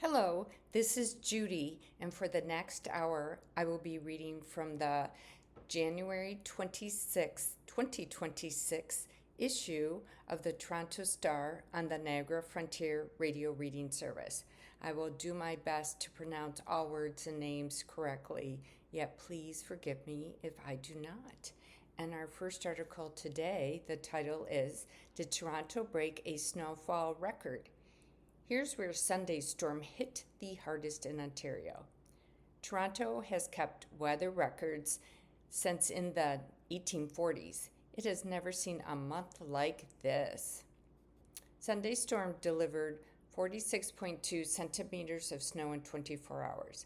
Hello, this is Judy, and for the next hour, I will be reading from the January 2026 issue of the Toronto Star on the Niagara Frontier Radio Reading Service. I will do my best to pronounce all words and names correctly, yet please forgive me if I do not. And our first article today, the title is Did Toronto Break a Snowfall Record? Here's where Sunday's storm hit the hardest in Ontario. Toronto has kept weather records since in the 1840s. It has never seen a month like this. Sunday's storm delivered 46.2 centimeters of snow in 24 hours.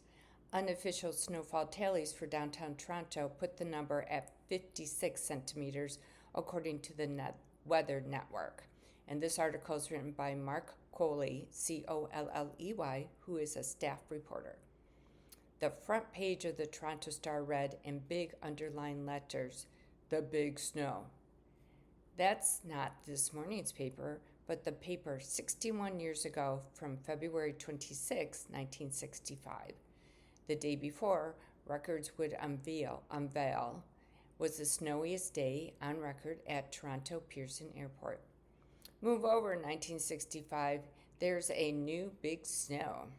Unofficial snowfall tallies for downtown Toronto put the number at 56 centimeters, according to the Weather Network. And this article is written by Mark Coley, Colley, who is a staff reporter. The front page of the Toronto Star read in big underlined letters, "The Big Snow." That's not this morning's paper, but the paper 61 years ago from February 26, 1965. The day before, records would unveil was the snowiest day on record at Toronto Pearson Airport. Move over 1965, there's a new big snow.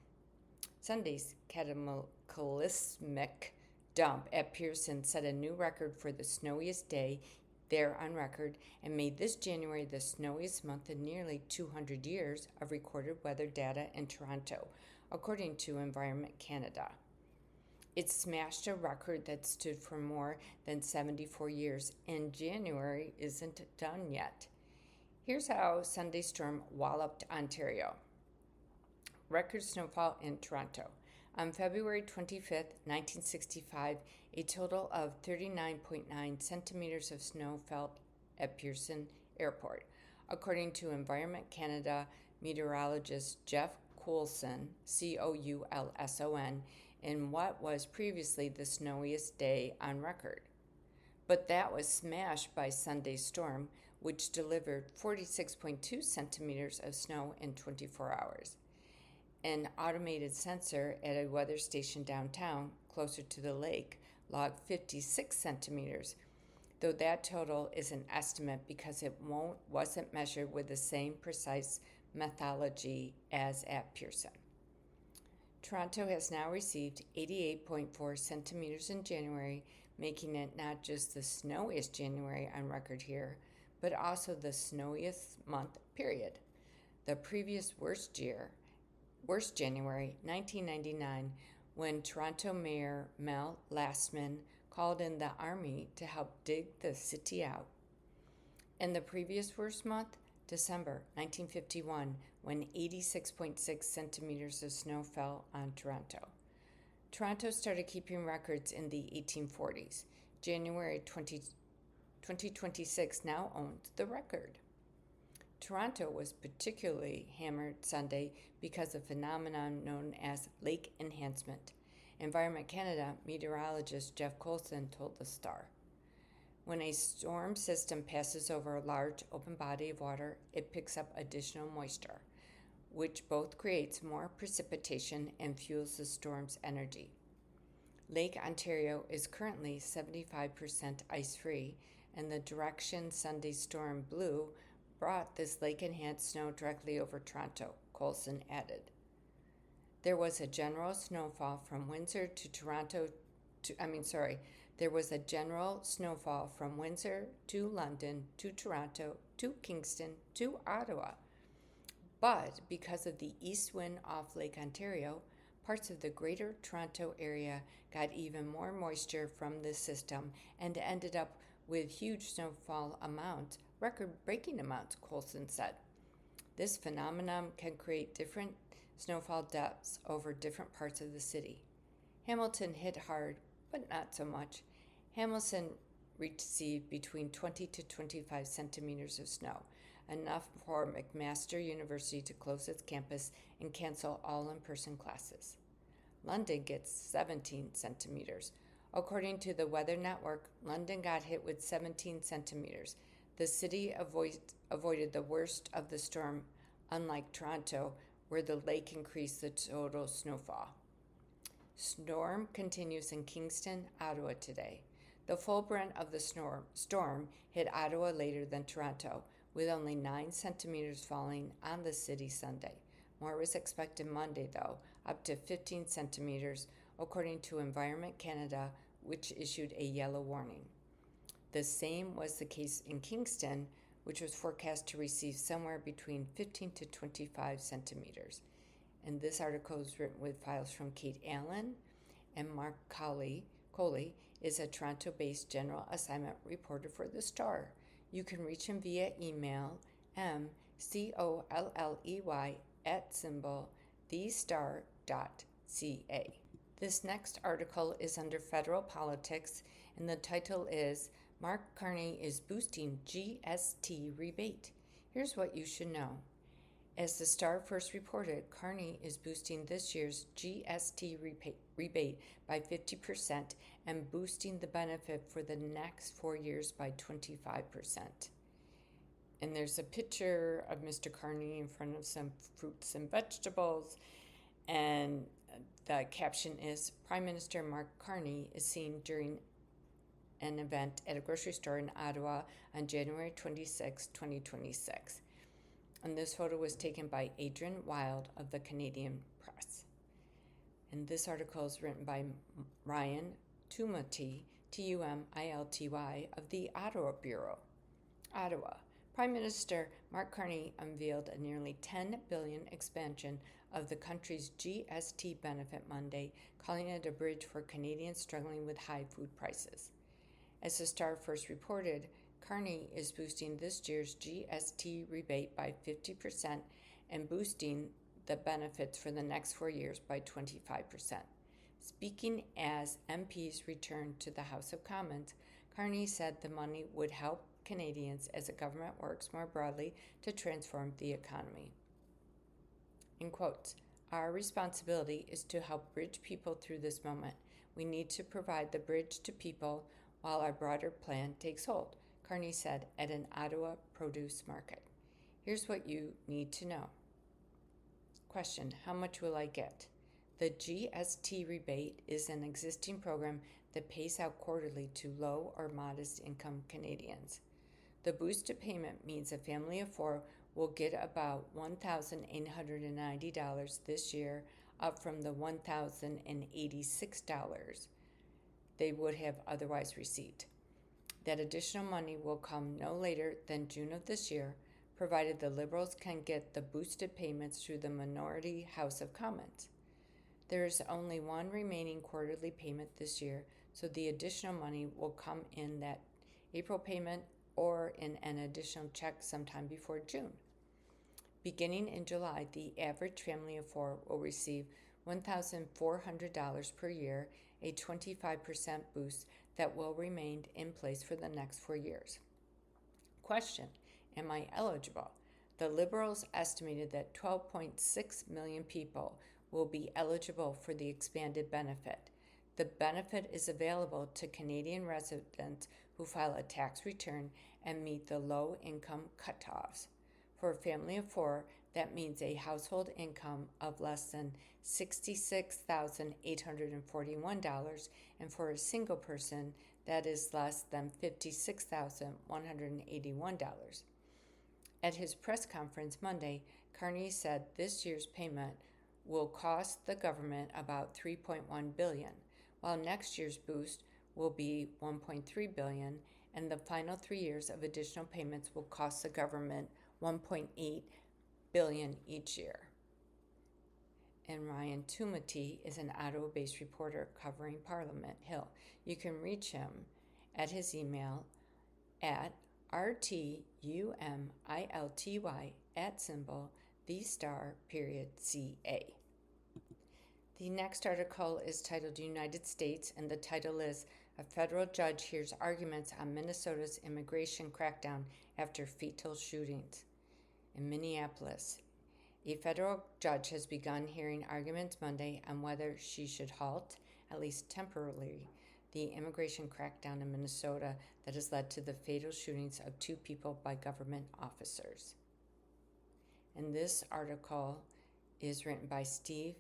Sunday's cataclysmic dump at Pearson set a new record for the snowiest day there on record and made this January the snowiest month in nearly 200 years of recorded weather data in Toronto, according to Environment Canada. It smashed a record that stood for more than 74 years, and January isn't done yet. Here's how Sunday's storm walloped Ontario. Record snowfall in Toronto. On February 25, 1965, a total of 39.9 centimeters of snow fell at Pearson Airport, according to Environment Canada meteorologist Jeff Coulson, Coulson, in what was previously the snowiest day on record. But that was smashed by Sunday's storm, which delivered 46.2 centimeters of snow in 24 hours. An automated sensor at a weather station downtown, closer to the lake, logged 56 centimeters, though that total is an estimate because it wasn't measured with the same precise methodology as at Pearson. Toronto has now received 88.4 centimeters in January, making it not just the snowiest January on record here, but also the snowiest month, period. The previous worst January, 1999, when Toronto Mayor Mel Lastman called in the army to help dig the city out. And the previous worst month, December 1951, when 86.6 centimeters of snow fell on Toronto. Toronto started keeping records in the 1840s. January 2026 now owns the record. Toronto was particularly hammered Sunday because of a phenomenon known as lake enhancement. Environment Canada meteorologist Jeff Coulson told the Star. When a storm system passes over a large open body of water, it picks up additional moisture, which both creates more precipitation and fuels the storm's energy. Lake Ontario is currently 75% ice-free, and the direction Sunday's storm blew brought this lake-enhanced snow directly over Toronto, Coulson added. There was a general snowfall from Windsor to London to Toronto to Kingston to Ottawa. But because of the east wind off Lake Ontario, parts of the greater Toronto area got even more moisture from this system and ended up with huge snowfall amounts, record-breaking amounts, Coulson said. This phenomenon can create different snowfall depths over different parts of the city. Hamilton hit hard, but not so much. Hamilton received between 20 to 25 centimeters of snow, enough for McMaster University to close its campus and cancel all in-person classes. London gets 17 centimeters. According to the Weather Network, London got hit with 17 centimeters. The city avoided the worst of the storm, unlike Toronto, where the lake increased the total snowfall. Storm continues in Kingston, Ottawa today. The full brunt of the storm hit Ottawa later than Toronto, with only 9 centimeters falling on the city Sunday. More was expected Monday, though, up to 15 centimeters, according to Environment Canada, which issued a yellow warning. The same was the case in Kingston, which was forecast to receive somewhere between 15 to 25 centimeters. And this article is written with files from Kate Allen, and Mark Coley is a Toronto-based general assignment reporter for The Star. You can reach him via email mcolley@thestar.ca. This next article is under federal politics, and the title is Mark Carney is boosting GST rebate. Here's what you should know. As the Star first reported, Carney is boosting this year's GST rebate by 50% and boosting the benefit for the next 4 years by 25%. And there's a picture of Mr. Carney in front of some fruits and vegetables, and the caption is, Prime Minister Mark Carney is seen during an event at a grocery store in Ottawa on January 26, 2026. And this photo was taken by Adrian Wild of the Canadian Press. And this article is written by Ryan Tumilty, Tumilty, of the Ottawa Bureau. Ottawa. Prime Minister Mark Carney unveiled a nearly $10 billion expansion of the country's GST benefit Monday, calling it a bridge for Canadians struggling with high food prices. As the Star first reported, Carney is boosting this year's GST rebate by 50% and boosting the benefits for the next 4 years by 25%. Speaking as MPs returned to the House of Commons, Carney said the money would help Canadians as the government works more broadly to transform the economy. In quotes, our responsibility is to help bridge people through this moment. We need to provide the bridge to people while our broader plan takes hold, Carney said at an Ottawa produce market. Here's what you need to know. Question, how much will I get? The GST rebate is an existing program that pays out quarterly to low or modest income Canadians. The boosted payment means a family of 4 will get about $1,890 this year, up from the $1,086 they would have otherwise received. That additional money will come no later than June of this year, provided the Liberals can get the boosted payments through the minority House of Commons. There is only one remaining quarterly payment this year, so the additional money will come in that April payment or in an additional check sometime before June. Beginning in July, the average family of 4 will receive $1,400 per year, a 25% boost that will remain in place for the next 4 years. Question, am I eligible? The Liberals estimated that 12.6 million people will be eligible for the expanded benefit. The benefit is available to Canadian residents who file a tax return and meet the low-income cutoffs. For a family of 4, that means a household income of less than $66,841, and for a single person, that is less than $56,181. At his press conference Monday, Carney said this year's payment will cost the government about $3.1 billion, while next year's boost will be $1.3 billion, and the final 3 years of additional payments will cost the government $1.8 billion each year. And Ryan Tumilty is an Ottawa-based reporter covering Parliament Hill. You can reach him at his email at rtumilty@thestar.ca. The next article is titled United States, and the title is A Federal Judge Hears Arguments on Minnesota's Immigration Crackdown After Fatal Shootings. In Minneapolis, a federal judge has begun hearing arguments Monday on whether she should halt, at least temporarily, the immigration crackdown in Minnesota that has led to the fatal shootings of 2 people by government officers. And this article is written by Steve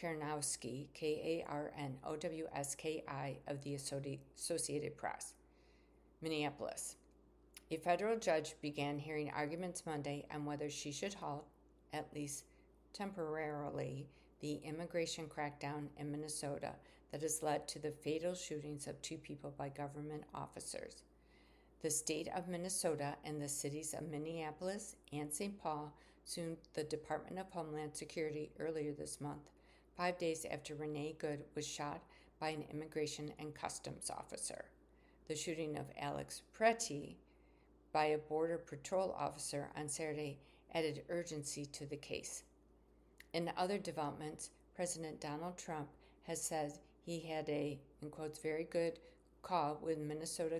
Karnowski, Karnowski, of the Associated Press. Minneapolis. A federal judge began hearing arguments Monday on whether she should halt, at least temporarily, the immigration crackdown in Minnesota that has led to the fatal shootings of 2 people by government officers. The state of Minnesota and the cities of Minneapolis and St. Paul sued the Department of Homeland Security earlier this month, 5 days after Renee Good was shot by an immigration and customs officer. The shooting of Alex Pretty by a Border Patrol officer on Saturday added urgency to the case. In other developments, President Donald Trump has said he had a, in quotes, very good call with Minnesota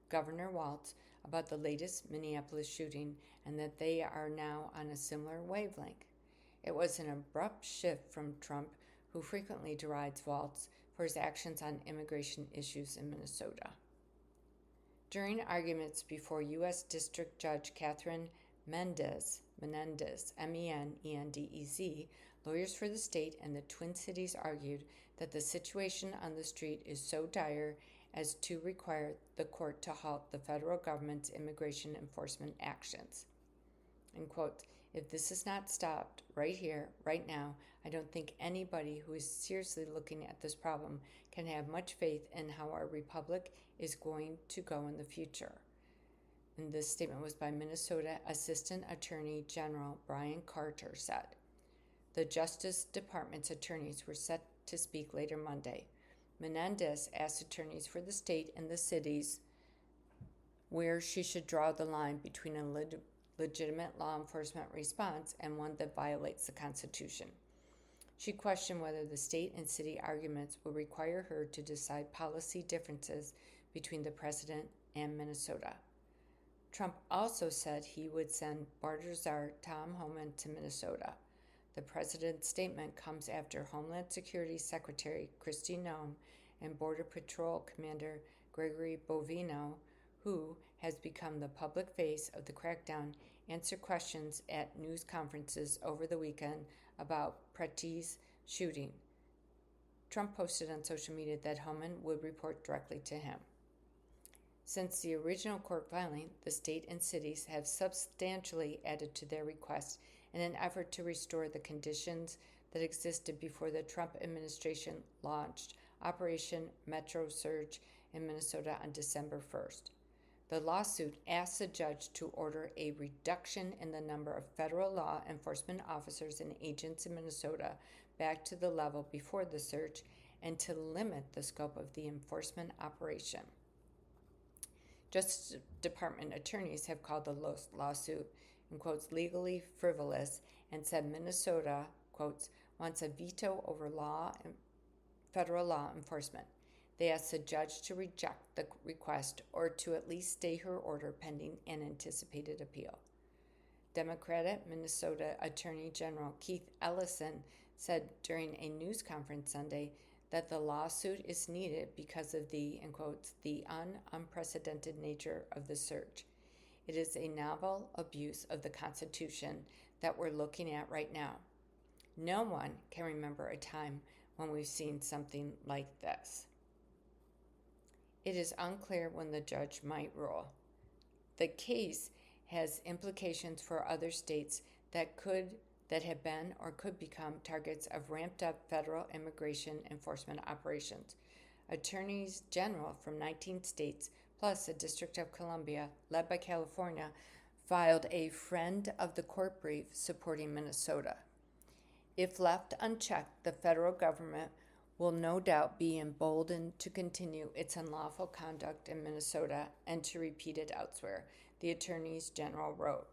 Governor Walz about the latest Minneapolis shooting and that they are now on a similar wavelength. It was an abrupt shift from Trump, who frequently derides Walz for his actions on immigration issues in Minnesota. During arguments before U.S. District Judge Catherine Menendez, Menendez, lawyers for the state and the Twin Cities argued that the situation on the street is so dire as to require the court to halt the federal government's immigration enforcement actions. In quote, if this is not stopped right here, right now, I don't think anybody who is seriously looking at this problem can have much faith in how our republic is going to go in the future. And this statement was by Minnesota Assistant Attorney General Brian Carter said. The Justice Department's attorneys were set to speak later Monday. Menendez asked attorneys for the state and the cities where she should draw the line between a legitimate law enforcement response and one that violates the Constitution. She questioned whether the state and city arguments will require her to decide policy differences between the president and Minnesota. Trump also said he would send Border Czar Tom Homan to Minnesota. The president's statement comes after Homeland Security Secretary Kristi Noem and Border Patrol Commander Gregory Bovino, who has become the public face of the crackdown, answered questions at news conferences over the weekend about Pretty's shooting. Trump posted on social media that Homan would report directly to him. Since the original court filing, the state and cities have substantially added to their request in an effort to restore the conditions that existed before the Trump administration launched Operation Metro Surge in Minnesota on December 1st. The lawsuit asks the judge to order a reduction in the number of federal law enforcement officers and agents in Minnesota back to the level before the surge and to limit the scope of the enforcement operation. Justice Department attorneys have called the lawsuit, in quotes, legally frivolous and said Minnesota, quotes, wants a veto over federal law enforcement. They asked the judge to reject the request or to at least stay her order pending an anticipated appeal. Democratic Minnesota Attorney General Keith Ellison said during a news conference Sunday that the lawsuit is needed because of the, in quotes, the unprecedented nature of the surge. It is a novel abuse of the Constitution that we're looking at right now. No one can remember a time when we've seen something like this. It is unclear when the judge might rule. The case has implications for other states that have been or could become targets of ramped up federal immigration enforcement operations. Attorneys general from 19 states, plus the District of Columbia, led by California, filed a friend of the court brief supporting Minnesota. If left unchecked, the federal government will no doubt be emboldened to continue its unlawful conduct in Minnesota and to repeat it elsewhere, the attorneys general wrote.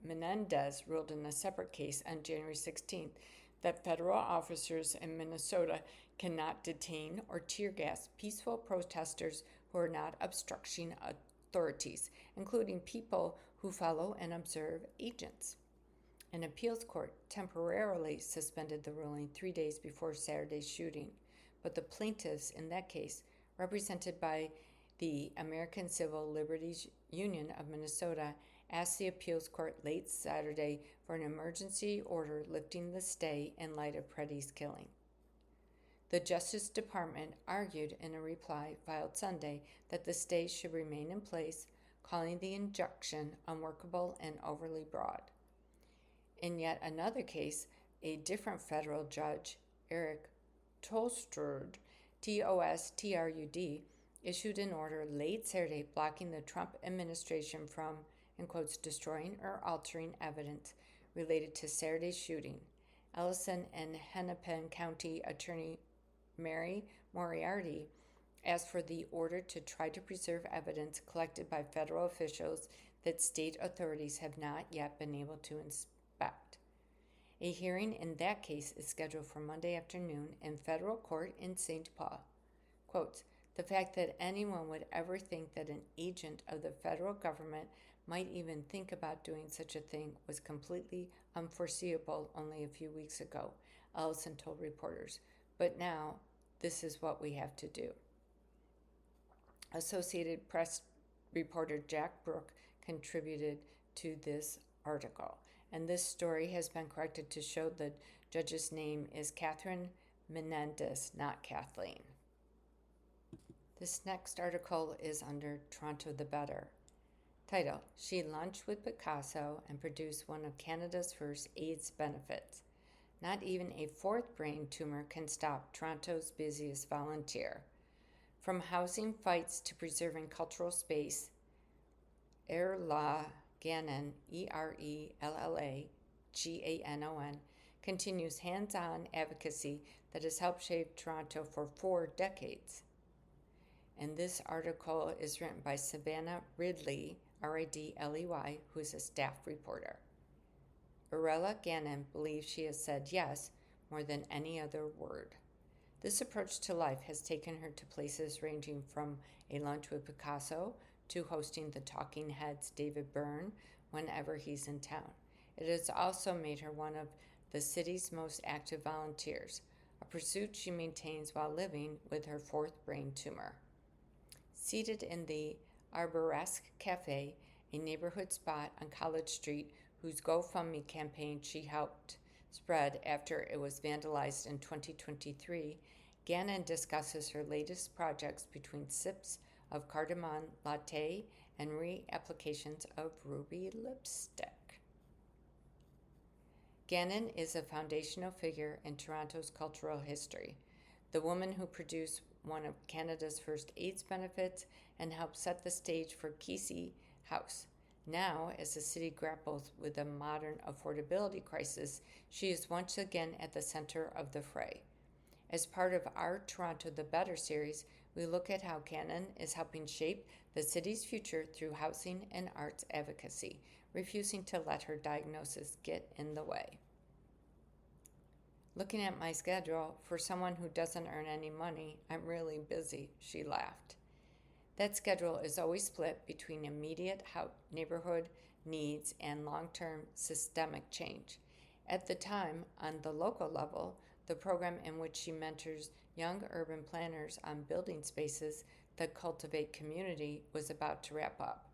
Menendez ruled in a separate case on January 16th that federal officers in Minnesota cannot detain or tear gas peaceful protesters who are not obstructing authorities, including people who follow and observe agents. An appeals court temporarily suspended the ruling 3 days before Saturday's shooting, but the plaintiffs in that case, represented by the American Civil Liberties Union of Minnesota asked the appeals court late Saturday for an emergency order lifting the stay in light of Preddy's killing. The Justice Department argued in a reply filed Sunday that the stay should remain in place, calling the injunction unworkable and overly broad. In yet another case, a different federal judge, Eric Tostrud, Tostrud, issued an order late Saturday blocking the Trump administration from, in quotes, destroying or altering evidence related to Saturday's shooting. Ellison and Hennepin County Attorney Mary Moriarty asked for the order to try to preserve evidence collected by federal officials that state authorities have not yet been able to inspect. A hearing in that case is scheduled for Monday afternoon in federal court in St. Paul. Quote, the fact that anyone would ever think that an agent of the federal government might even think about doing such a thing was completely unforeseeable only a few weeks ago, Ellison told reporters. But now, this is what we have to do. Associated Press reporter Jack Brooke contributed to this article, and this story has been corrected to show the judge's name is Catherine Menendez, not Kathleen. This next article is under Toronto the Better. Title, She Lunched with Picasso and Produced One of Canada's First AIDS Benefits. Not even a fourth brain tumor can stop Toronto's busiest volunteer. From housing fights to preserving cultural space, Erla Gannon, Erella-Ganon, continues hands-on advocacy that has helped shape Toronto for 4 decades. And this article is written by Savannah Ridley, Ridley, who is a staff reporter. Erella Gannon believes she has said yes more than any other word. This approach to life has taken her to places ranging from a lunch with Picasso to hosting the Talking Heads' David Byrne whenever he's in town. It has also made her one of the city's most active volunteers, a pursuit she maintains while living with her fourth brain tumor. Seated in the Arboresque Cafe, a neighborhood spot on College Street whose GoFundMe campaign she helped spread after it was vandalized in 2023, Gannon discusses her latest projects between sips of cardamom latte and re-applications of ruby lipstick. Gannon is a foundational figure in Toronto's cultural history, the woman who produced one of Canada's first AIDS benefits and helped set the stage for Kesey House. Now, as the city grapples with a modern affordability crisis, she is once again at the center of the fray. As part of our Toronto the Better series, we look at how Gannon is helping shape the city's future through housing and arts advocacy, refusing to let her diagnosis get in the way. Looking at my schedule, for someone who doesn't earn any money, I'm really busy, she laughed. That schedule is always split between immediate neighborhood needs and long-term systemic change. At the time, on the local level, the program in which she mentors young urban planners on building spaces that cultivate community was about to wrap up.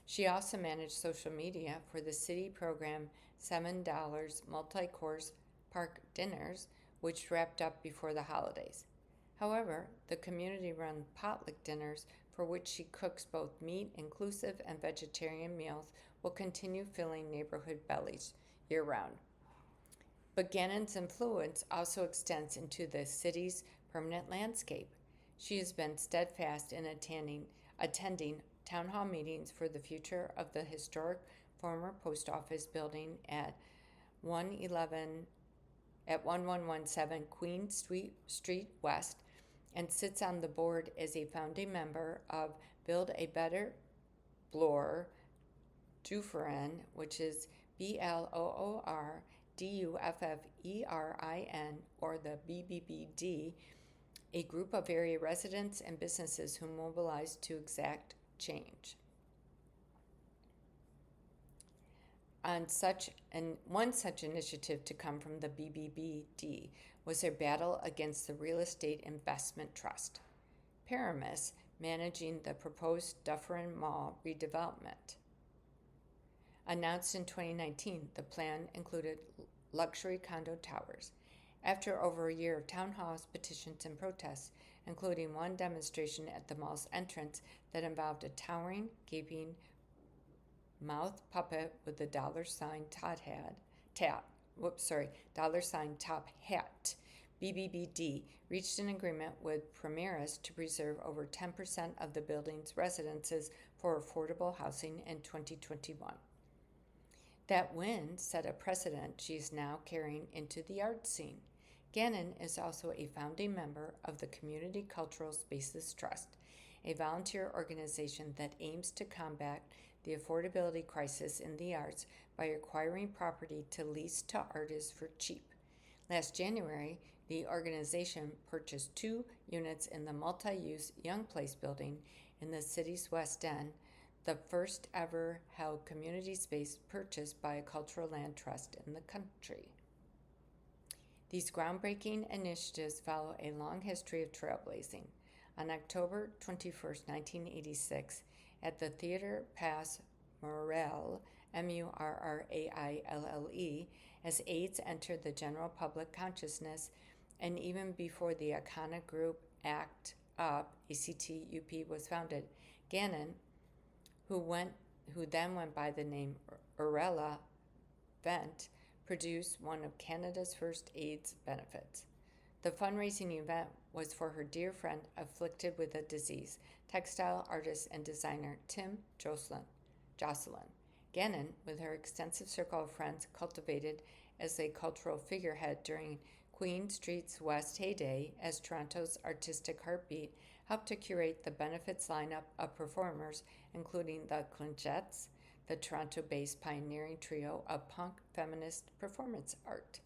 She also managed social media for the city program $7 multi-course park dinners, which wrapped up before the holidays. However, the community-run potluck dinners, for which she cooks both meat-inclusive and vegetarian meals, will continue filling neighborhood bellies year-round. But Gannon's influence also extends into the city's permanent landscape. She has been steadfast in attending town hall meetings for the future of the historic former post office building at 1117 Queen Street West, and sits on the board as a founding member of Build a Better Bloor Dufferin, which is BLOORDUFFERIN, or the BBBD, a group of area residents and businesses who mobilize to exact change. One such initiative to come from the BBBD was their battle against the Real Estate Investment Trust, Paramus, managing the proposed Dufferin Mall redevelopment. Announced in 2019, the plan included luxury condo towers. After over a year of town halls, petitions, and protests, including one demonstration at the mall's entrance that involved a towering, gaping mouth puppet with the dollar sign top hat. BBBD reached an agreement with Primaris to preserve over 10% of the building's residences for affordable housing in 2021. That win set a precedent she is now carrying into the art scene. Gannon is also a founding member of the Community Cultural Spaces Trust, a volunteer organization that aims to combat the affordability crisis in the arts by acquiring property to lease to artists for cheap. Last January, the organization purchased 2 units in the multi-use Young Place building in the city's West End, the first ever held community space purchased by a cultural land trust in the country. These groundbreaking initiatives follow a long history of trailblazing. On October 21, 1986, at the Theatre Pas Murrell, Murraille, as AIDS entered the general public consciousness, and even before the iconic group ACT UP, ACTUP, was founded, Gannon, who then went by the name Urella Vent, produced one of Canada's first AIDS benefits. The fundraising event was for her dear friend afflicted with a disease, textile artist and designer Tim Jocelyn. Gannon, with her extensive circle of friends cultivated as a cultural figurehead during Queen Street's West heyday as Toronto's artistic heartbeat, helped to curate the benefits lineup of performers, including the Clinchettes, the Toronto-based pioneering trio of punk feminist performance art.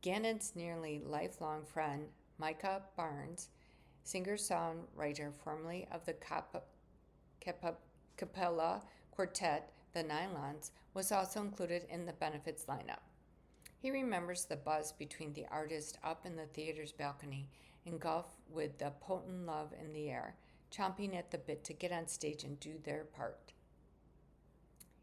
Gannon's nearly lifelong friend, Micah Barnes, singer-songwriter formerly of the Capella Quartet, the Nylons, was also included in the benefits lineup. He remembers the buzz between the artists up in the theater's balcony, engulfed with the potent love in the air, chomping at the bit to get on stage and do their part.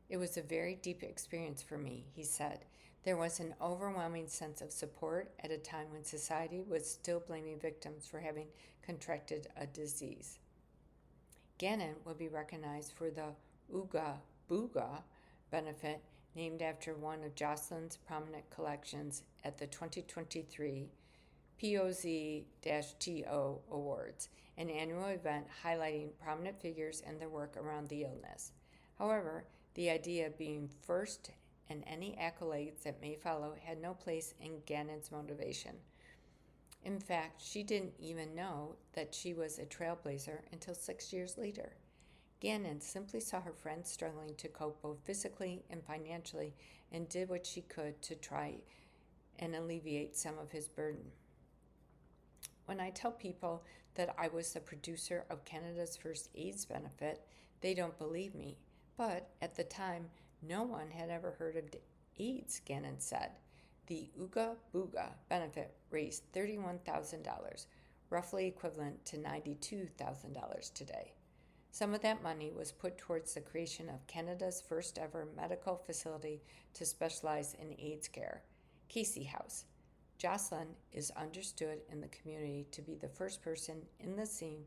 It was a very deep experience for me, he said. There was an overwhelming sense of support at a time when society was still blaming victims for having contracted a disease. Gannon will be recognized for the Ooga Booga benefit, named after one of Jocelyn's prominent collections at the 2023 POZ-TO Awards, an annual event highlighting prominent figures and their work around the illness. However, the idea of being first and any accolades that may follow had no place in Gannon's motivation. In fact, she didn't even know that she was a trailblazer until 6 years later. Gannon simply saw her friend struggling to cope both physically and financially and did what she could to try and alleviate some of his burden. When I tell people that I was the producer of Canada's first AIDS benefit, they don't believe me. But at the time, no one had ever heard of AIDS, Gannon said. The Ooga Booga benefit raised $31,000, roughly equivalent to $92,000 today. Some of that money was put towards the creation of Canada's first ever medical facility to specialize in AIDS care, Casey House. Jocelyn is understood in the community to be the first person in the scene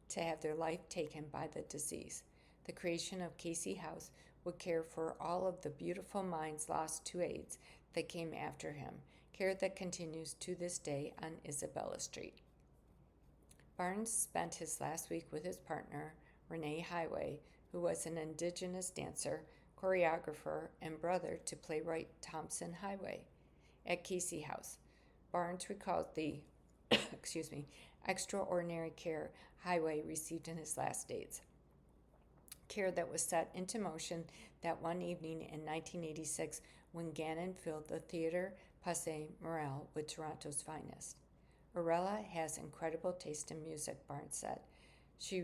to have their life taken by the disease. The creation of Casey House would care for all of the beautiful minds lost to AIDS that came after him, care that continues to this day on Isabella Street. Barnes spent his last week with his partner, Renee Highway, who was an Indigenous dancer, choreographer, and brother to playwright Thompson Highway. At Casey House, Barnes recalled the extraordinary care Highway received in his last days. Care that was set into motion that one evening in 1986 when Gannon filled the Theatre Pas Murrell with Toronto's finest. Urella has incredible taste in music, Barnes said. She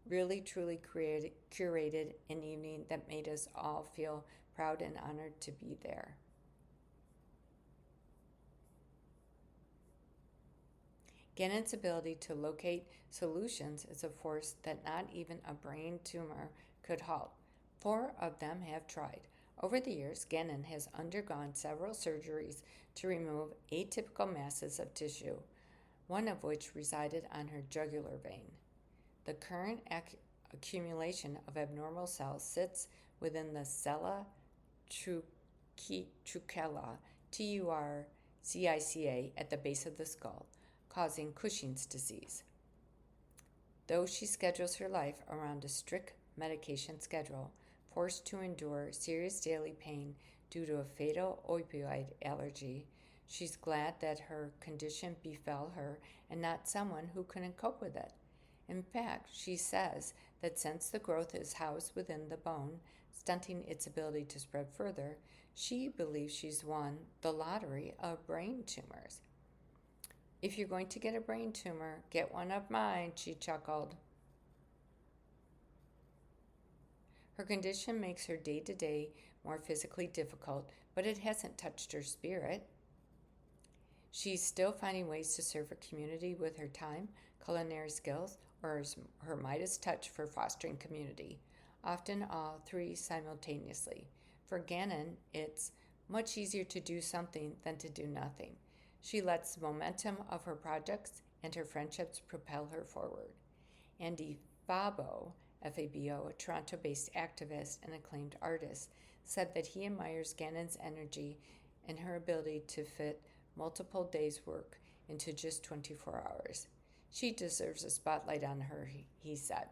really truly curated an evening that made us all feel proud and honored to be there. Gannon's ability to locate solutions is a force that not even a brain tumor could halt. 4 of them have tried. Over the years, Gannon has undergone several surgeries to remove atypical masses of tissue, one of which resided on her jugular vein. The current accumulation of abnormal cells sits within the sella truncula, TURCICA, at the base of the skull, causing Cushing's disease. Though she schedules her life around a strict medication schedule, forced to endure serious daily pain due to a fatal opioid allergy, she's glad that her condition befell her and not someone who couldn't cope with it. In fact, she says that since the growth is housed within the bone, stunting its ability to spread further, she believes she's won the lottery of brain tumors. "If you're going to get a brain tumor, get one of mine," she chuckled. Her condition makes her day-to-day more physically difficult, but it hasn't touched her spirit. She's still finding ways to serve her community with her time, culinary skills, or her Midas touch for fostering community, often all three simultaneously. For Gannon, it's much easier to do something than to do nothing. She lets the momentum of her projects and her friendships propel her forward. Andy Fabo, Fabo, a Toronto-based activist and acclaimed artist, said that he admires Gannon's energy and her ability to fit multiple days' work into just 24 hours. "She deserves a spotlight on her," he said.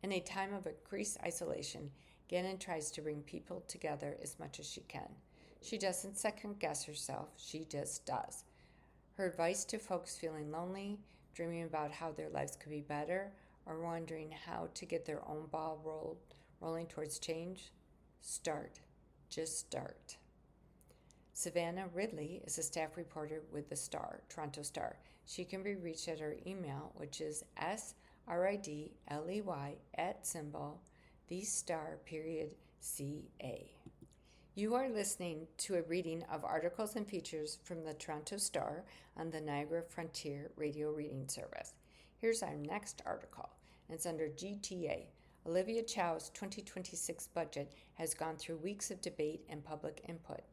In a time of increased isolation, Gannon tries to bring people together as much as she can. She doesn't second-guess herself, she just does. Her advice to folks feeling lonely, dreaming about how their lives could be better, or wondering how to get their own ball rolling towards change: start. Just start. Savannah Ridley is a staff reporter with the Star, Toronto Star. She can be reached at her email, which is sridley@thestar.ca. You are listening to a reading of articles and features from the Toronto Star on the Niagara Frontier Radio Reading Service. Here's our next article. It's under GTA. Olivia Chow's 2026 budget has gone through weeks of debate and public input.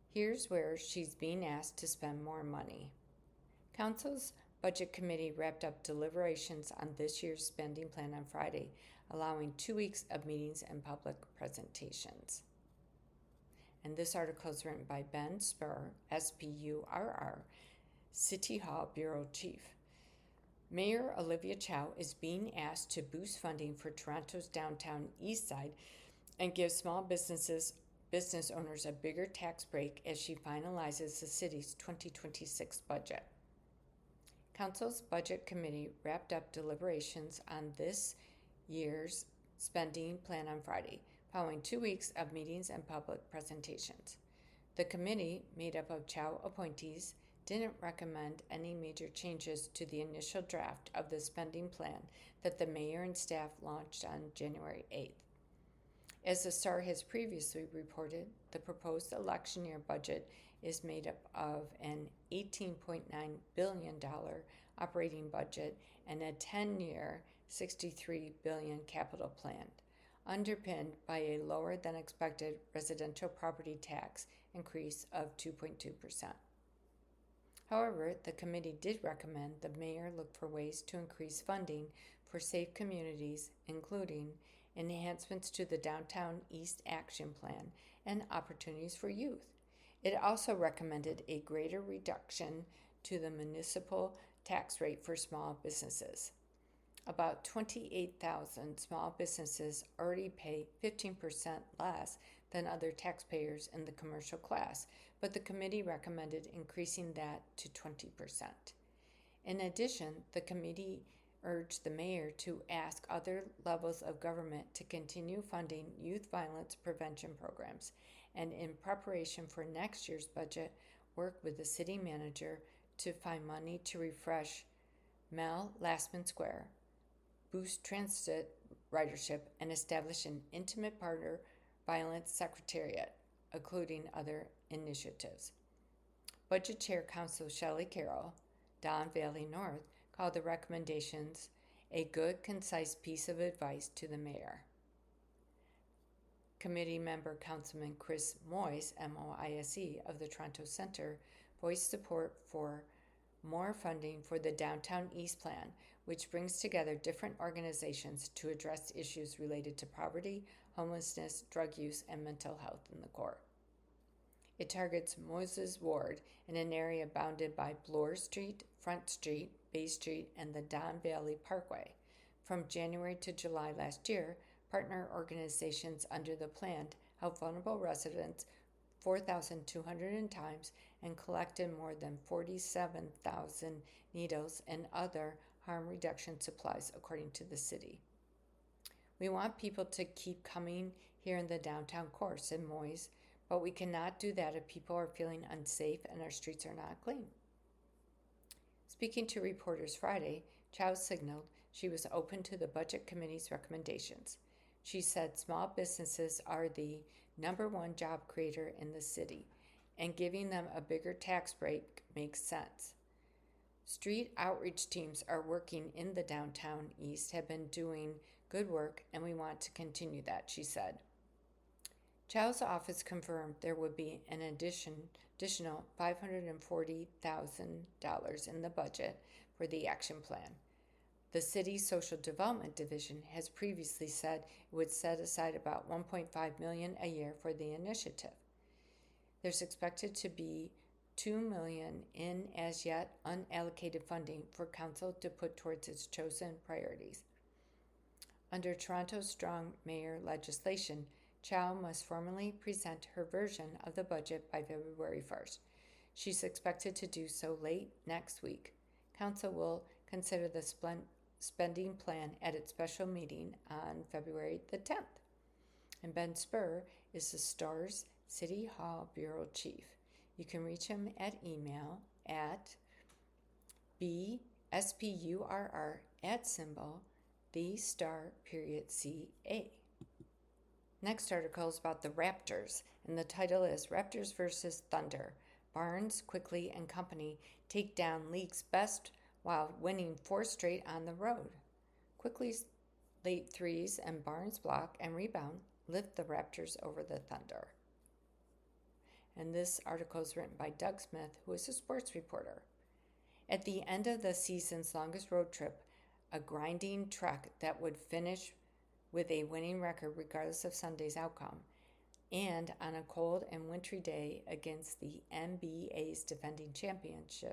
Here's where she's being asked to spend more money. Council's Budget Committee wrapped up deliberations on this year's spending plan on Friday, allowing 2 weeks of meetings and public presentations. And this article is written by Ben Spurr, SPURR, City Hall Bureau Chief. Mayor Olivia Chow is being asked to boost funding for Toronto's downtown east side and give small business owners a bigger tax break as she finalizes the city's 2026 budget. Council's Budget Committee wrapped up deliberations on this year's spending plan on Friday, following 2 weeks of meetings and public presentations. The committee, made up of Chow appointees, didn't recommend any major changes to the initial draft of the spending plan that the mayor and staff launched on January 8th. As the Star has previously reported, the proposed election year budget is made up of an $18.9 billion operating budget and a 10-year $63 billion capital plan, underpinned by a lower than expected residential property tax increase of 2.2%. However, the committee did recommend the mayor look for ways to increase funding for safe communities, including enhancements to the Downtown East Action Plan and opportunities for youth. It also recommended a greater reduction to the municipal tax rate for small businesses. About 28,000 small businesses already pay 15% less than other taxpayers in the commercial class, but the committee recommended increasing that to 20%. In addition, the committee urged the mayor to ask other levels of government to continue funding youth violence prevention programs, and in preparation for next year's budget, work with the city manager to find money to refresh Mel Lastman Square, boost transit ridership, and establish an intimate partner violence secretariat, including other initiatives. Budget Chair Council Shelley Carroll, Don Valley North, called the recommendations a good, concise piece of advice to the mayor. Committee member Councilman Chris Moise, M-O-I-S-E, of the Toronto Centre, voiced support for more funding for the Downtown East Plan, which brings together different organizations to address issues related to poverty, homelessness, drug use, and mental health in the core. It targets Moses Ward in an area bounded by Bloor Street, Front Street, Bay Street, and the Don Valley Parkway. From January to July last year, partner organizations under the plan helped vulnerable residents 4,200 times and collected more than 47,000 needles and other harm reduction supplies, according to the city. We want people to keep coming here in the downtown core, said Moise, but we cannot do that if people are feeling unsafe and our streets are not clean. Speaking to reporters Friday, Chow signaled she was open to the Budget Committee's recommendations. She said small businesses are the #1 job creator in the city, and giving them a bigger tax break makes sense. Street outreach teams are working in the downtown east, have been doing good work, and we want to continue that, she said. Chow's office confirmed there would be an additional $540,000 in the budget for the action plan. The city's social development division has previously said it would set aside about $1.5 million a year for the initiative. There's expected to be $2 million in as yet unallocated funding for council to put towards its chosen priorities. Under Toronto's strong mayor legislation, Chow must formally present her version of the budget by February 1st. She's expected to do so late next week. Council will consider the spending plan at its special meeting on February the 10th. And Ben Spur is the STARS City Hall Bureau Chief. You can reach him at email at bspurr@the star.ca. Next article is about the Raptors, and the title is Raptors versus Thunder. Barnes, Quickly, and company take down league's best while winning 4 straight on the road. Quickly's late threes and Barnes' block and rebound lift the Raptors over the Thunder. And this article is written by Doug Smith, who is a sports reporter. At the end of the season's longest road trip, a grinding trek that would finish with a winning record regardless of Sunday's outcome, and on a cold and wintry day against the NBA's defending champions,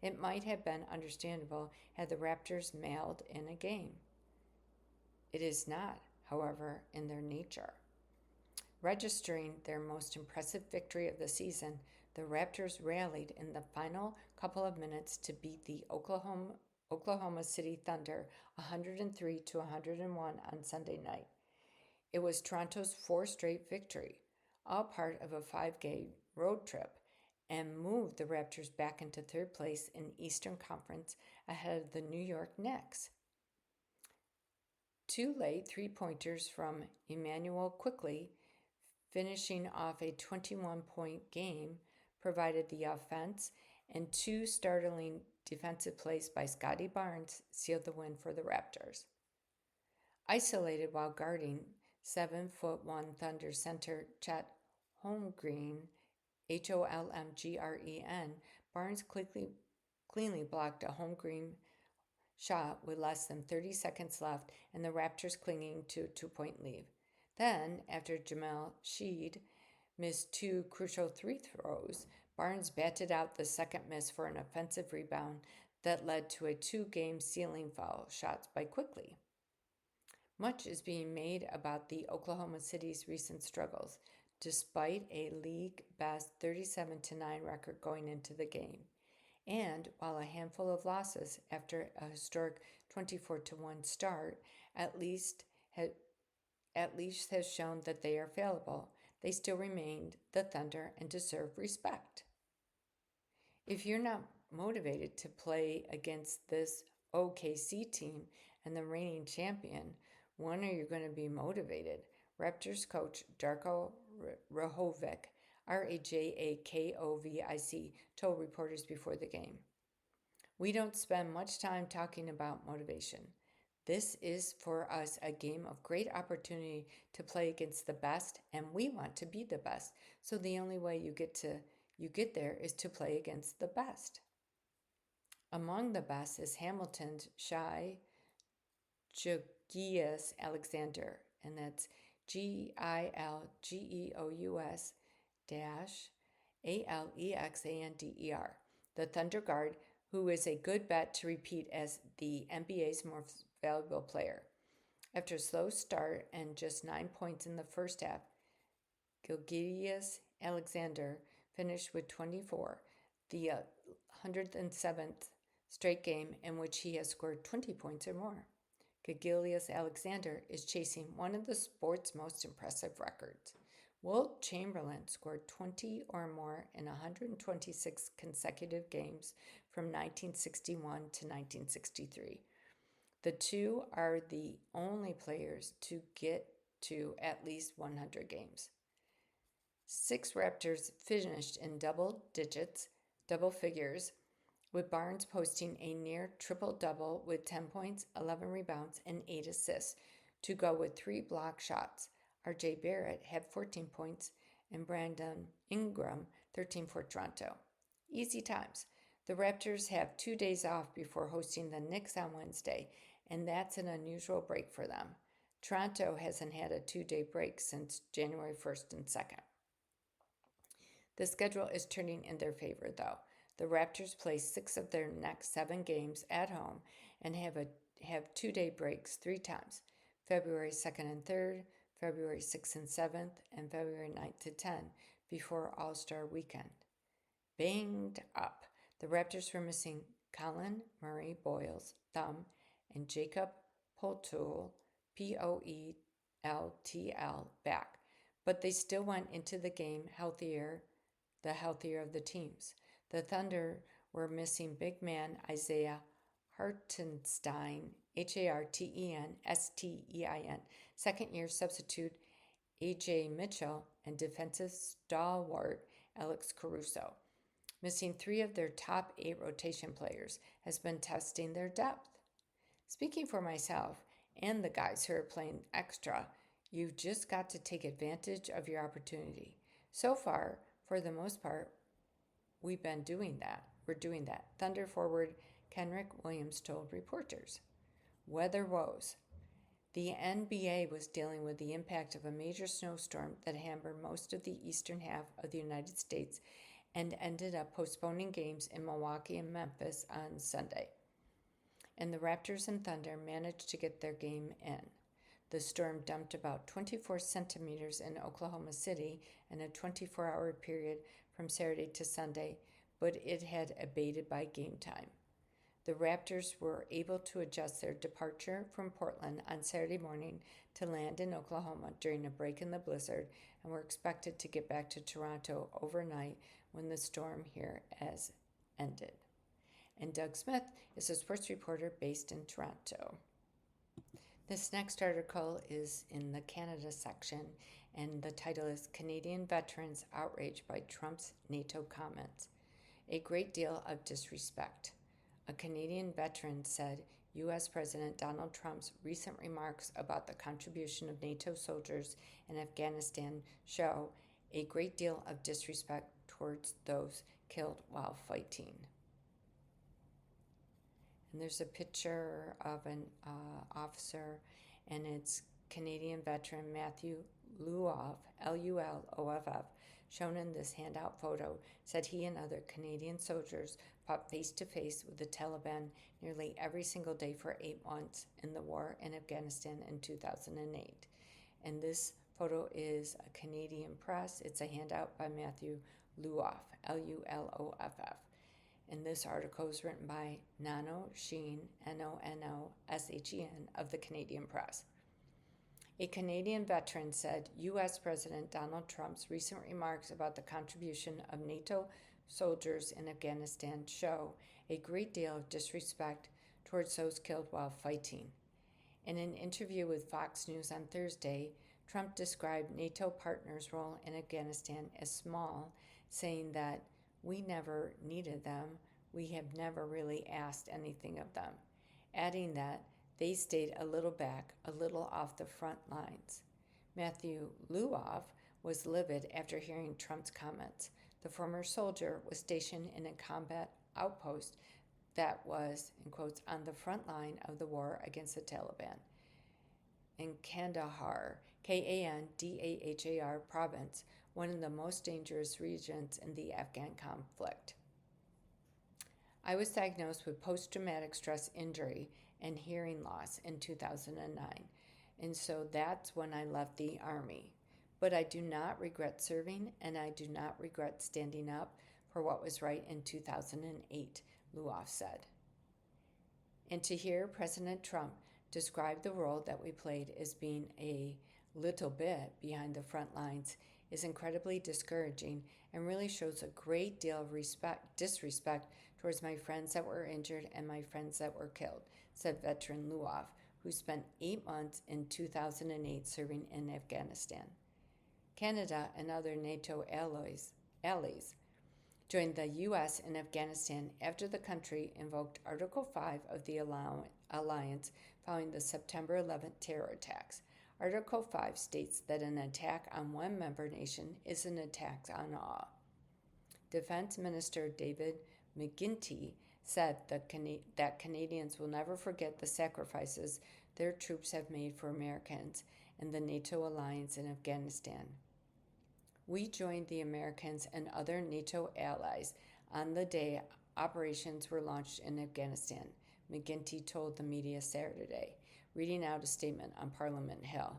it might have been understandable had the Raptors mailed in a game. It is not, however, in their nature. Registering their most impressive victory of the season, the Raptors rallied in the final couple of minutes to beat the Oklahoma City Thunder 103-101 on Sunday night. It was Toronto's 4th straight victory, all part of a 5-game road trip, and moved the Raptors back into 3rd place in Eastern Conference ahead of the New York Knicks. 2 late 3-pointers from Emmanuel Quickly, finishing off a 21-point game, provided the offense, and 2 startling defensive plays by Scotty Barnes sealed the win for the Raptors. Isolated while guarding 7'1" Thunder center Chet Holmgren, Holmgren, Barnes cleanly blocked a Holmgren shot with less than 30 seconds left and the Raptors clinging to a 2-point lead. Then, after Jamal Sheed missed 2 crucial 3 throws, Barnes batted out the second miss for an offensive rebound that led to a 2-game ceiling foul shots by Quickly. Much is being made about the Oklahoma City's recent struggles, despite a league-best 37-9 record going into the game. And while a handful of losses after a historic 24-1 start at least has shown that they are fallible, they still remained the Thunder and deserve respect. If you're not motivated to play against this OKC team and the reigning champion, when are you going to be motivated? Raptors coach Darko Rajovic, Rajakovic, told reporters before the game. We don't spend much time talking about motivation. This is for us a game of great opportunity to play against the best, and we want to be the best. So the only way you get there is to play against the best. Among the best is Hamilton's Shai Gilgeous Alexander, and that's Gilgeous dash Alexander, the Thunder Guard, who is a good bet to repeat as the NBA's most valuable player. After a slow start and just 9 points in the first half, Gilgeous Alexander finished with 24, the 107th straight game in which he has scored 20 points or more. Gilgeous Alexander is chasing one of the sport's most impressive records. Wilt Chamberlain scored 20 or more in 126 consecutive games from 1961 to 1963. The two are the only players to get to at least 100 games. 6 Raptors finished in double figures, with Barnes posting a near triple-double with 10 points, 11 rebounds, and 8 assists to go with 3 block shots. R.J. Barrett had 14 points and Brandon Ingram 13 for Toronto. Easy times. The Raptors have 2 days off before hosting the Knicks on Wednesday, and that's an unusual break for them. Toronto hasn't had a 2-day break since January 1st and 2nd. The schedule is turning in their favor, though. The Raptors play 6 of their next 7 games at home and have 2-day breaks 3 times, February 2nd and 3rd, February 6th and 7th, and February 9th to 10th before All-Star Weekend. Banged up, the Raptors were missing Colin Murray Boyle's thumb and Jakob Poeltl, Poeltl, back, but they still went into the game the healthier of the teams. The Thunder were missing big man Isaiah Hartenstein, Hartenstein, second-year substitute A.J. Mitchell, and defensive stalwart Alex Caruso. Missing 3 of their top 8 rotation players has been testing their depth. Speaking for myself and the guys who are playing extra, you've just got to take advantage of your opportunity. So far, for the most part, we're doing that. Thunder forward Kenrich Williams told reporters. Weather woes. The NBA was dealing with the impact of a major snowstorm that hampered most of the eastern half of the United States and ended up postponing games in Milwaukee and Memphis on Sunday. And the Raptors and Thunder managed to get their game in. The storm dumped about 24 centimeters in Oklahoma City in a 24-hour period from Saturday to Sunday, but it had abated by game time. The Raptors were able to adjust their departure from Portland on Saturday morning to land in Oklahoma during a break in the blizzard and were expected to get back to Toronto overnight when the storm here has ended. And Doug Smith is a sports reporter based in Toronto. This next article is in the Canada section, and the title is Canadian Veterans Outraged by Trump's NATO Comments. A great deal of disrespect. A Canadian veteran said U.S. President Donald Trump's recent remarks about the contribution of NATO soldiers in Afghanistan show a great deal of disrespect towards those killed while fighting. And there's a picture of an officer, and it's Canadian veteran Matthew Luoff, Luloff, shown in this handout photo, said he and other Canadian soldiers fought face-to-face with the Taliban nearly every single day for 8 months in the war in Afghanistan in 2008. And this photo is a Canadian press. It's a handout by Matthew Luloff, Luloff. And this article is written by Nano Sheen, Nonoshen, of the Canadian Press. A Canadian veteran said U.S. President Donald Trump's recent remarks about the contribution of NATO soldiers in Afghanistan show a great deal of disrespect towards those killed while fighting. In an interview with Fox News on Thursday, Trump described NATO partners' role in Afghanistan as small, saying that we never needed them, we have never really asked anything of them, adding that They stayed a little back, a little off the front lines. Matthew Luoff was livid after hearing Trump's comments. The former soldier was stationed in a combat outpost that was, in quotes, on the front line of the war against the Taliban in Kandahar, Kandahar province, one of the most dangerous regions in the Afghan conflict. I was diagnosed with post-traumatic stress injury and hearing loss in 2009, and so that's when I left the Army. But I do not regret serving, and I do not regret standing up for what was right in 2008, Luoff said. And to hear President Trump describe the role that we played as being a little bit behind the front lines is incredibly discouraging and really shows a great deal of disrespect towards my friends that were injured and my friends that were killed, said veteran Luoff, who spent 8 months in 2008 serving in Afghanistan. Canada and other NATO allies joined the U.S. in Afghanistan after the country invoked Article 5 of the alliance following the September 11th terror attacks. Article 5 states that an attack on one member nation is an attack on all. Defense Minister David McGuinty said that Canadians will never forget the sacrifices their troops have made for Americans and the NATO alliance in Afghanistan. We joined the Americans and other NATO allies on the day operations were launched in Afghanistan, McGuinty told the media Saturday, reading out a statement on Parliament Hill.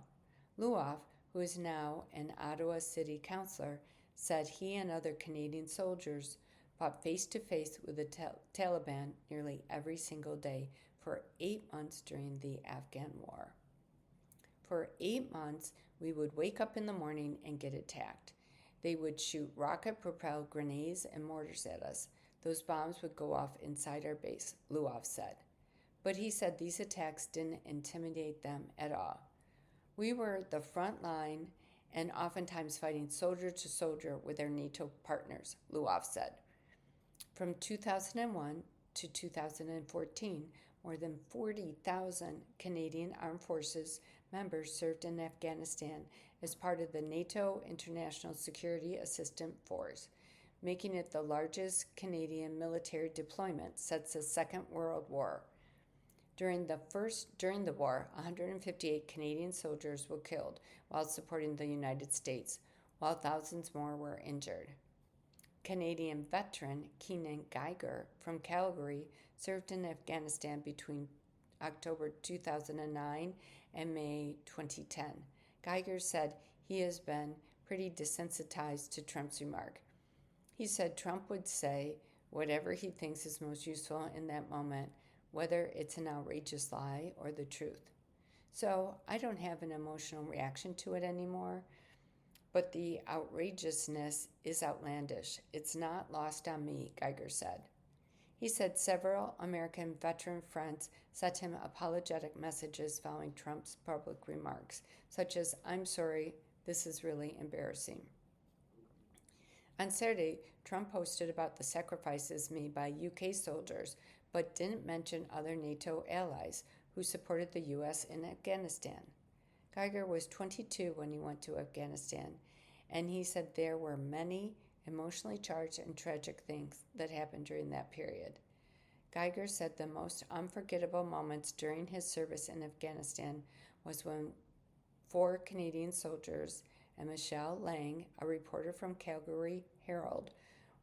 Luoff, who is now an Ottawa City Councillor, said he and other Canadian soldiers fought face-to-face with the Taliban nearly every single day for 8 months during the Afghan war. For 8 months, we would wake up in the morning and get attacked. They would shoot rocket-propelled grenades and mortars at us. Those bombs would go off inside our base, Luoff said. But he said these attacks didn't intimidate them at all. We were the front line and oftentimes fighting soldier to soldier with our NATO partners, Luoff said. From 2001 to 2014, more than 40,000 Canadian Armed Forces members served in Afghanistan as part of the NATO International Security Assistance Force, making it the largest Canadian military deployment since the Second World War. During the war, 158 Canadian soldiers were killed while supporting the United States, while thousands more were injured. Canadian veteran Keenan Geiger from Calgary served in Afghanistan between October 2009 and May 2010. Geiger said he has been pretty desensitized to Trump's remark. He said Trump would say whatever he thinks is most useful in that moment, whether it's an outrageous lie or the truth. So I don't have an emotional reaction to it anymore, but the outrageousness is outlandish. It's not lost on me, Geiger said. He said several American veteran friends sent him apologetic messages following Trump's public remarks, such as, "I'm sorry, this is really embarrassing." On Saturday, Trump posted about the sacrifices made by UK soldiers, but didn't mention other NATO allies who supported the U.S. in Afghanistan. Geiger was 22 when he went to Afghanistan, and he said there were many emotionally charged and tragic things that happened during that period. Geiger said the most unforgettable moments during his service in Afghanistan was when 4 Canadian soldiers and Michelle Lang, a reporter from Calgary Herald,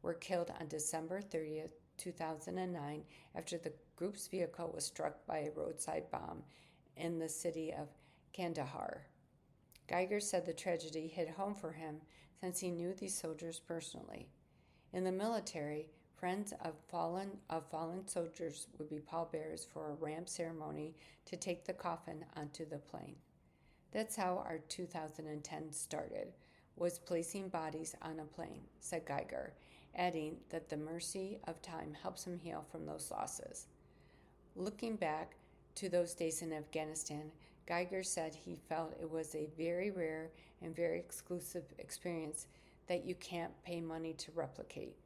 were killed on December 30th, 2009 after the group's vehicle was struck by a roadside bomb in the city of Kandahar. Geiger said the tragedy hit home for him since he knew these soldiers personally. In the military, friends of fallen soldiers would be pallbearers for a ramp ceremony to take the coffin onto the plane. That's how our 2010 started, was placing bodies on a plane, said Geiger, adding that the mercy of time helps him heal from those losses. Looking back to those days in Afghanistan, Geiger said he felt it was a very rare and very exclusive experience that you can't pay money to replicate.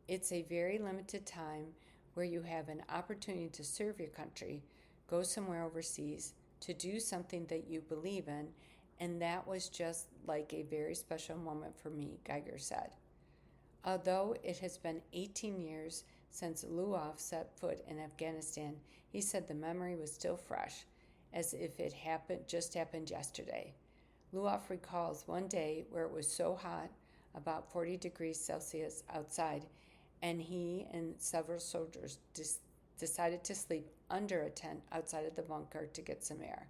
It's a very limited time where you have an opportunity to serve your country, go somewhere overseas to do something that you believe in, and that was just like a very special moment for me, Geiger said. Although it has been 18 years since Luof set foot in Afghanistan, he said the memory was still fresh, as if it just happened yesterday. Luof recalls one day where it was so hot, about 40 degrees Celsius outside, and he and several soldiers decided to sleep under a tent outside of the bunker to get some air.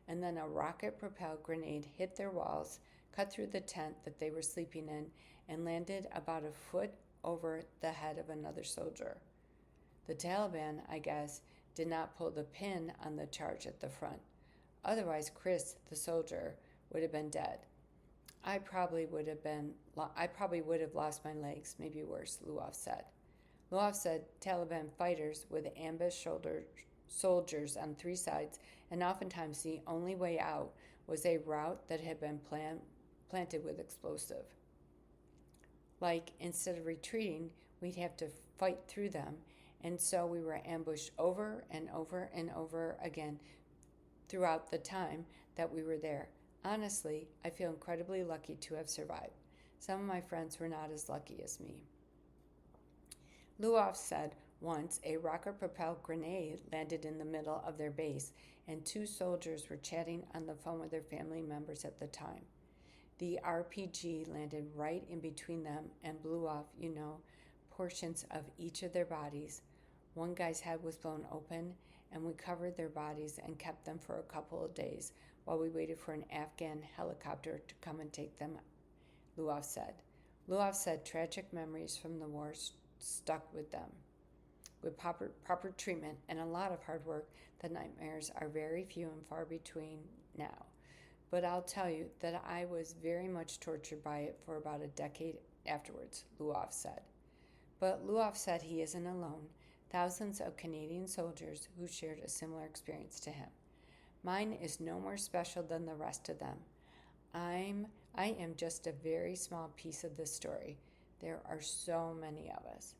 And then a rocket-propelled grenade hit their walls, cut through the tent that they were sleeping in, and landed about a foot over the head of another soldier. The Taliban, I guess, did not pull the pin on the charge at the front. Otherwise, Chris, the soldier, would have been dead. I probably would have lost my legs, maybe worse, Luof said. Luof said Taliban fighters would ambush soldiers on three sides, and oftentimes the only way out was a route that had been planted with explosive. Like, instead of retreating, we'd have to fight through them, and so we were ambushed over and over and over again throughout the time that we were there. Honestly, I feel incredibly lucky to have survived. Some of my friends were not as lucky as me. Luof said once a rocket-propelled grenade landed in the middle of their base, and two soldiers were chatting on the phone with their family members at the time. The RPG landed right in between them and blew off, portions of each of their bodies. One guy's head was blown open, and we covered their bodies and kept them for a couple of days while we waited for an Afghan helicopter to come and take them, Luof said. Luof said tragic memories from the war stuck with them. With proper treatment and a lot of hard work, the nightmares are very few and far between now. But I'll tell you that I was very much tortured by it for about a decade afterwards, Luof said. But Luof said he isn't alone. Thousands of Canadian soldiers who shared a similar experience to him. Mine is no more special than the rest of them. I am just a very small piece of this story. There are so many of us.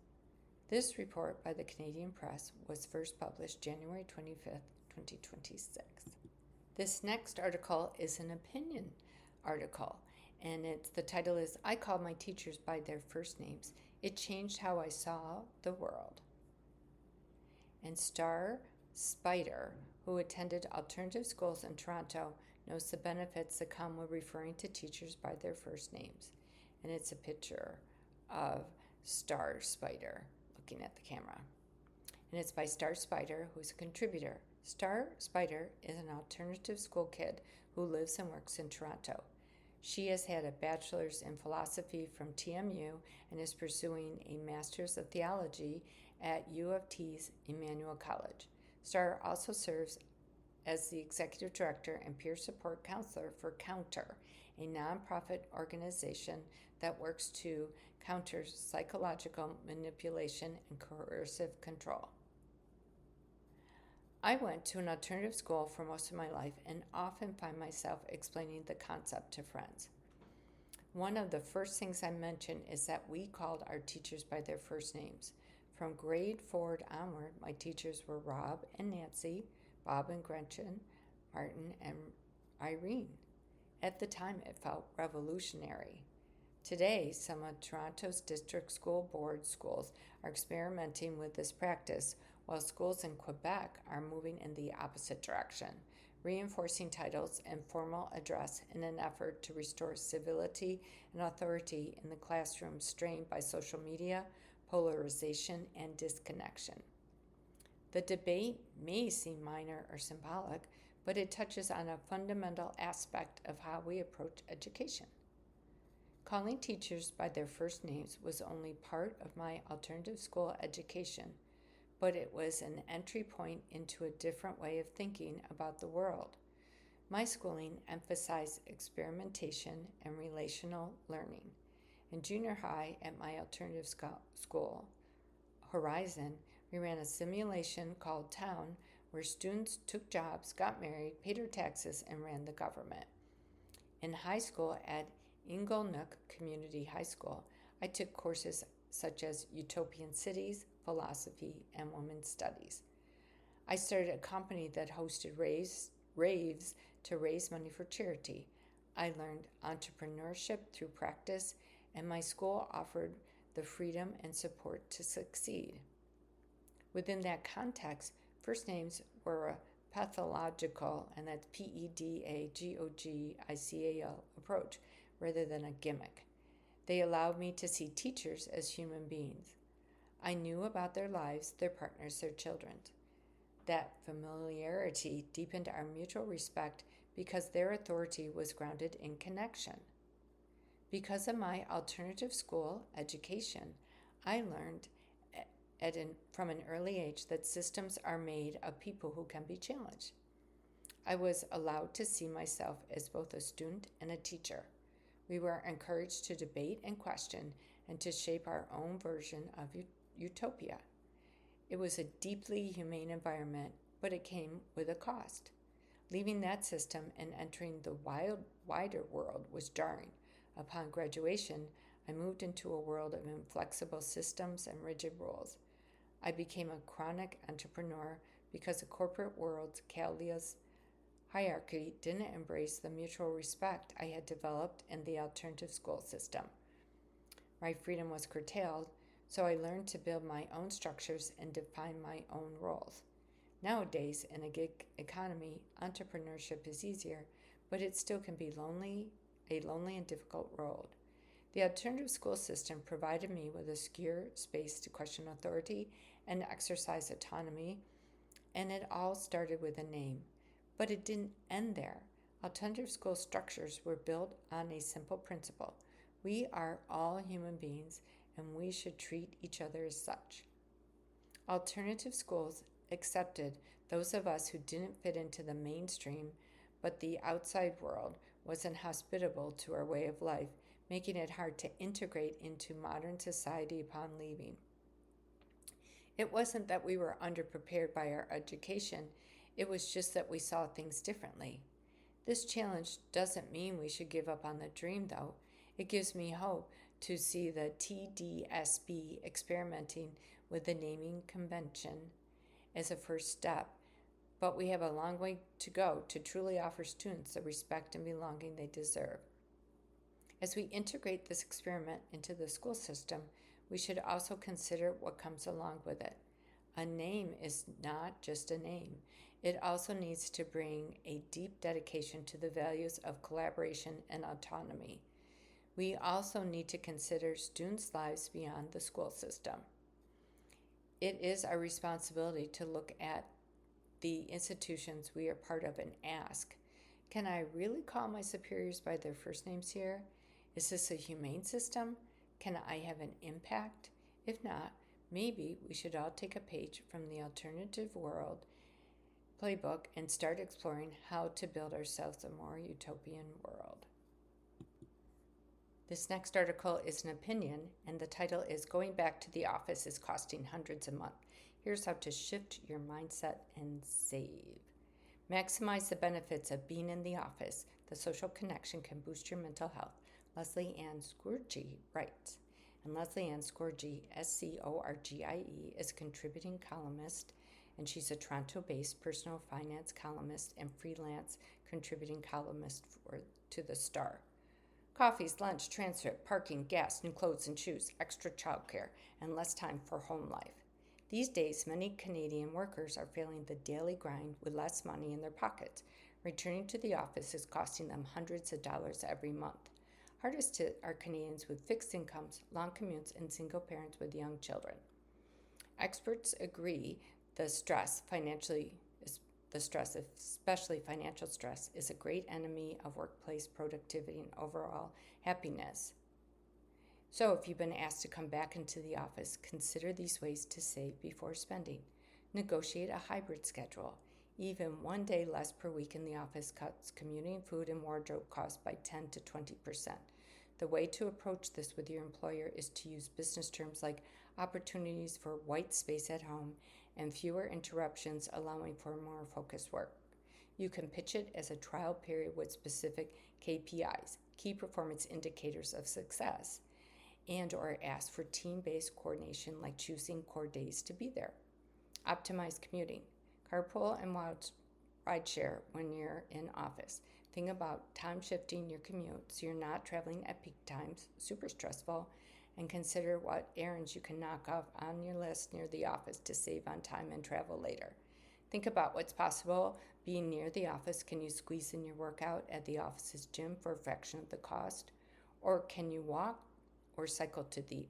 This report by the Canadian Press was first published January 25th, 2026. This next article is an opinion article, and the title is I Called My Teachers by Their First Names. It Changed How I Saw the World. And Star Spider, who attended alternative schools in Toronto, knows the benefits that come with referring to teachers by their first names. And it's a picture of Star Spider looking at the camera. And it's by Star Spider, who's a contributor. Star Spider is an alternative school kid who lives and works in Toronto. She has had a bachelor's in philosophy from TMU and is pursuing a master's of theology at U of T's Emmanuel College. Star also serves as the executive director and peer support counselor for Counter, a nonprofit organization that works to counter psychological manipulation and coercive control. I went to an alternative school for most of my life and often find myself explaining the concept to friends. One of the first things I mention is that we called our teachers by their first names. From grade 4 onward, my teachers were Rob and Nancy, Bob and Gretchen, Martin and Irene. At the time, it felt revolutionary. Today, some of Toronto's district school board schools are experimenting with this practice, while schools in Quebec are moving in the opposite direction, reinforcing titles and formal address in an effort to restore civility and authority in the classroom strained by social media, polarization, and disconnection. The debate may seem minor or symbolic, but it touches on a fundamental aspect of how we approach education. Calling teachers by their first names was only part of my alternative school education, but it was an entry point into a different way of thinking about the world. My schooling emphasized experimentation and relational learning. In junior high at my alternative school, Horizon, we ran a simulation called Town, where students took jobs, got married, paid their taxes, and ran the government. In high school at Inglenook Community High School, I took courses such as Utopian Cities, Philosophy, and Women's Studies. I started a company that hosted raves to raise money for charity. I learned entrepreneurship through practice, and my school offered the freedom and support to succeed. Within that context, first names were a pathological, and that's PEDAGOGICAL approach, rather than a gimmick. They allowed me to see teachers as human beings. I knew about their lives, their partners, their children. That familiarity deepened our mutual respect because their authority was grounded in connection. Because of my alternative school education, I learned from an early age that systems are made of people who can be challenged. I was allowed to see myself as both a student and a teacher. We were encouraged to debate and question and to shape our own version of utopia. It was a deeply humane environment, but it came with a cost. Leaving that system and entering the wider world was jarring. Upon graduation, I moved into a world of inflexible systems and rigid rules. I became a chronic entrepreneur because the corporate world's callous hierarchy didn't embrace the mutual respect I had developed in the alternative school system. My freedom was curtailed, so I learned to build my own structures and define my own roles. Nowadays, in a gig economy, entrepreneurship is easier, but it still can be a lonely and difficult road. The alternative school system provided me with a secure space to question authority and exercise autonomy, and it all started with a name. But it didn't end there. Alternative school structures were built on a simple principle. We are all human beings, and we should treat each other as such. Alternative schools accepted those of us who didn't fit into the mainstream, but the outside world wasn't hospitable to our way of life, making it hard to integrate into modern society upon leaving. It wasn't that we were underprepared by our education, it was just that we saw things differently. This challenge doesn't mean we should give up on the dream, though. It gives me hope to see the TDSB experimenting with the naming convention as a first step, but we have a long way to go to truly offer students the respect and belonging they deserve. As we integrate this experiment into the school system, we should also consider what comes along with it. A name is not just a name. It also needs to bring a deep dedication to the values of collaboration and autonomy. We also need to consider students' lives beyond the school system. It is our responsibility to look at the institutions we are part of and ask, can I really call my superiors by their first names here? Is this a humane system? Can I have an impact? If not, maybe we should all take a page from the alternative world playbook and start exploring how to build ourselves a more utopian world. This next article is an opinion, and the title is Going Back to the Office is Costing Hundreds a Month. Here's how to shift your mindset and save. Maximize the benefits of being in the office. The social connection can boost your mental health. Leslie Ann Scourgie writes. And Leslie Ann Scourgie, Scorgie, is a contributing columnist, and she's a Toronto-based personal finance columnist and freelance contributing columnist to The Star. Coffees, lunch, transcript, parking, gas, new clothes and shoes, extra childcare, and less time for home life. These days, many Canadian workers are feeling the daily grind with less money in their pockets. Returning to the office is costing them hundreds of dollars every month. Hardest hit are Canadians with fixed incomes, long commutes, and single parents with young children. Experts agree the stress, especially financial stress, is a great enemy of workplace productivity and overall happiness. So if you've been asked to come back into the office, consider these ways to save before spending. Negotiate a hybrid schedule. Even 1 day less per week in the office cuts commuting, food, and wardrobe costs by 10 to 20%. The way to approach this with your employer is to use business terms like opportunities for white space at home and fewer interruptions, allowing for more focused work. You can pitch it as a trial period with specific KPIs, key performance indicators of success, and or ask for team-based coordination like choosing core days to be there. Optimize commuting. Carpool and ride share when you're in office. Think about time shifting your commute so you're not traveling at peak times, super stressful, and consider what errands you can knock off on your list near the office to save on time and travel later. Think about what's possible being near the office. Can you squeeze in your workout at the office's gym for a fraction of the cost? Or can you walk or cycle to the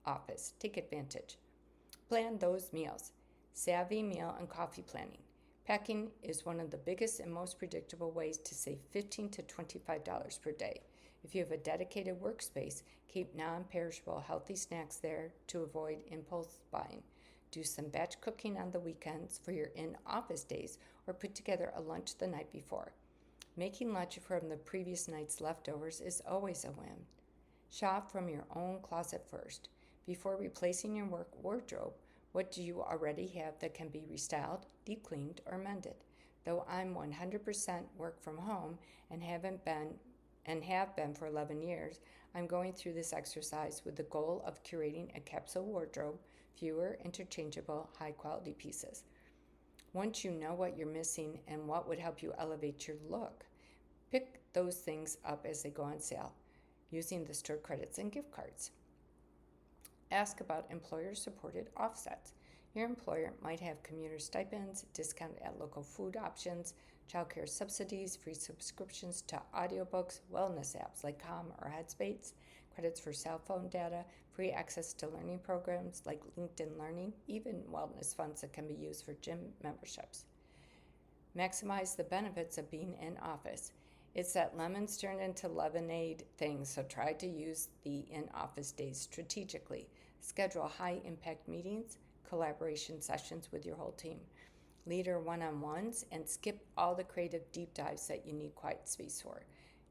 office? Take advantage. Plan those meals. Savvy meal and coffee planning. Packing is one of the biggest and most predictable ways to save $15 to $25 per day. If you have a dedicated workspace, keep non-perishable healthy snacks there to avoid impulse buying. Do some batch cooking on the weekends for your in-office days, or put together a lunch the night before. Making lunch from the previous night's leftovers is always a win. Shop from your own closet first. Before replacing your work wardrobe, what do you already have that can be restyled, deep cleaned, or mended? Though I'm 100% work from home and have been for 11 years, I'm going through this exercise with the goal of curating a capsule wardrobe, fewer interchangeable, high-quality pieces. Once you know what you're missing and what would help you elevate your look, pick those things up as they go on sale, using the store credits and gift cards. Ask about employer-supported offsets. Your employer might have commuter stipends, discount at local food options, childcare subsidies, free subscriptions to audiobooks, wellness apps like Calm or Headspace, credits for cell phone data, free access to learning programs like LinkedIn Learning, even wellness funds that can be used for gym memberships. Maximize the benefits of being in office. It's that lemons turned into lemonade thing, so try to use the in-office days strategically. Schedule high-impact meetings, collaboration sessions with your whole team, leader one-on-ones, and skip all the creative deep dives that you need quiet space for.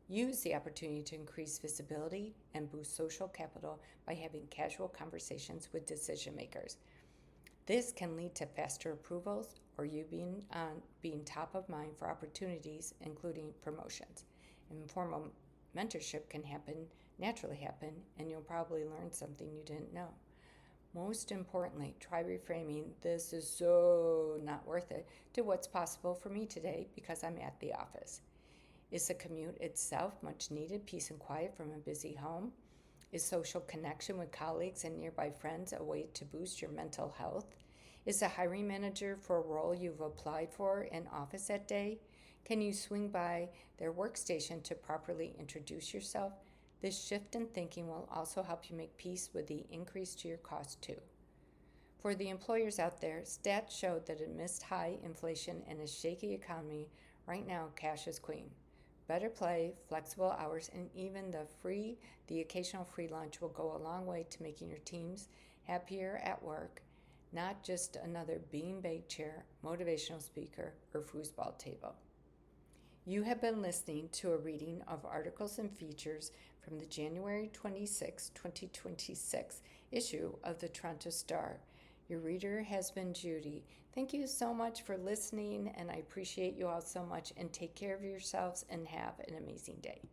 Use the opportunity to increase visibility and boost social capital by having casual conversations with decision makers. This can lead to faster approvals or you being top of mind for opportunities, including promotions. Informal mentorship can naturally happen, and you'll probably learn something you didn't know. Most importantly, try reframing "this is so not worth it" to "what's possible for me today because I'm at the office." Is the commute itself much needed peace and quiet from a busy home? Is social connection with colleagues and nearby friends a way to boost your mental health? Is the hiring manager for a role you've applied for in office that day? Can you swing by their workstation to properly introduce yourself? This shift in thinking will also help you make peace with the increase to your cost too. For the employers out there, stats showed that amidst high inflation and a shaky economy, right now cash is queen. Better pay, flexible hours, and even the occasional free lunch will go a long way to making your teams happier at work, not just another beanbag chair, motivational speaker, or foosball table. You have been listening to a reading of articles and features from the January 26, 2026 issue of the Toronto Star. Your reader has been Judy. Thank you so much for listening, and I appreciate you all so much, and take care of yourselves and have an amazing day.